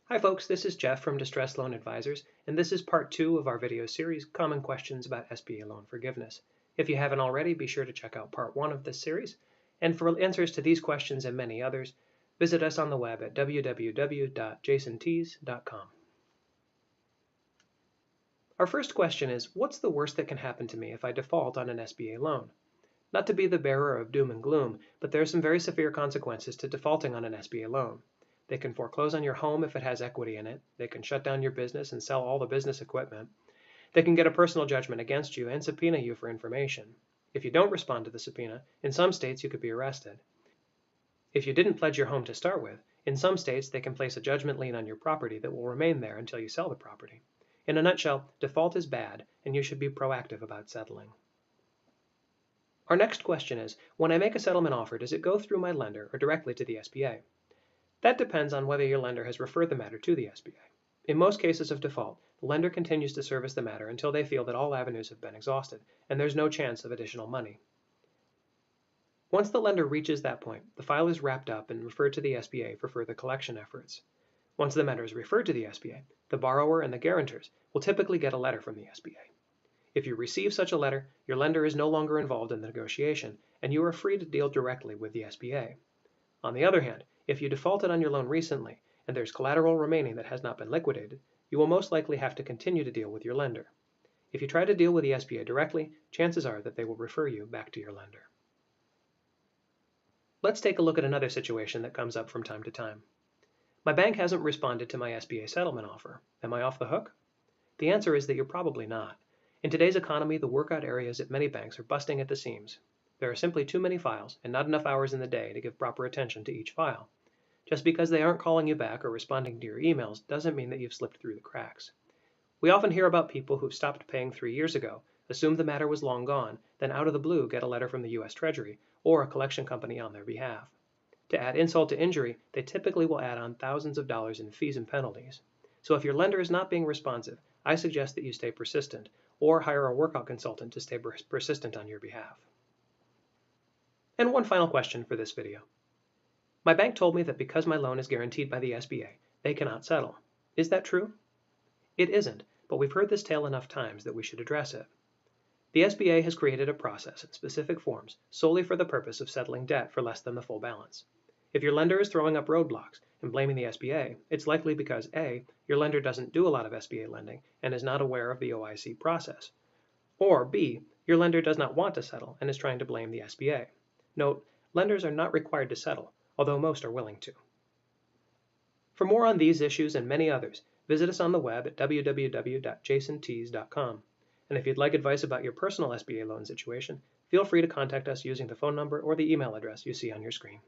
Hi folks, this is Jeff from Distress Loan Advisors, and this is part 2 of our video series, Common Questions about SBA Loan Forgiveness. If you haven't already, be sure to check out part 1 of this series, and for answers to these questions and many others, visit us on the web at www.jasontees.com. Our first question is, what's the worst that can happen to me if I default on an SBA loan? Not to be the bearer of doom and gloom, but there are some very severe consequences to defaulting on an SBA loan. They can foreclose on your home if it has equity in it. They can shut down your business and sell all the business equipment. They can get a personal judgment against you and subpoena you for information. If you don't respond to the subpoena, in some states you could be arrested. If you didn't pledge your home to start with, in some states they can place a judgment lien on your property that will remain there until you sell the property. In a nutshell, default is bad, and you should be proactive about settling. Our next question is, when I make a settlement offer, does it go through my lender or directly to the SBA? That depends on whether your lender has referred the matter to the SBA. In most cases of default, the lender continues to service the matter until they feel that all avenues have been exhausted and there's no chance of additional money. Once the lender reaches that point, the file is wrapped up and referred to the SBA for further collection efforts. Once the matter is referred to the SBA, the borrower and the guarantors will typically get a letter from the SBA. If you receive such a letter, your lender is no longer involved in the negotiation, and you are free to deal directly with the SBA. On the other hand, if you defaulted on your loan recently and there's collateral remaining that has not been liquidated, you will most likely have to continue to deal with your lender. If you try to deal with the SBA directly, chances are that they will refer you back to your lender. Let's take a look at another situation that comes up from time to time. My bank hasn't responded to my SBA settlement offer. Am I off the hook? The answer is that you're probably not. In today's economy, the workout areas at many banks are busting at the seams. There are simply too many files and not enough hours in the day to give proper attention to each file. Just because they aren't calling you back or responding to your emails doesn't mean that you've slipped through the cracks. We often hear about people who've stopped paying 3 years ago, assumed the matter was long gone, then out of the blue get a letter from the US Treasury or a collection company on their behalf. To add insult to injury, they typically will add on thousands of dollars in fees and penalties. So if your lender is not being responsive, I suggest that you stay persistent or hire a workout consultant to stay persistent on your behalf. And one final question for this video. My bank told me that because my loan is guaranteed by the SBA, they cannot settle. Is that true? It isn't, but we've heard this tale enough times that we should address it. The SBA has created a process and specific forms solely for the purpose of settling debt for less than the full balance. If your lender is throwing up roadblocks and blaming the SBA, it's likely because A, your lender doesn't do a lot of SBA lending and is not aware of the OIC process, or B, your lender does not want to settle and is trying to blame the SBA. Note, lenders are not required to settle, although most are willing to. For more on these issues and many others, visit us on the web at www.jasontees.com. And if you'd like advice about your personal SBA loan situation, feel free to contact us using the phone number or the email address you see on your screen.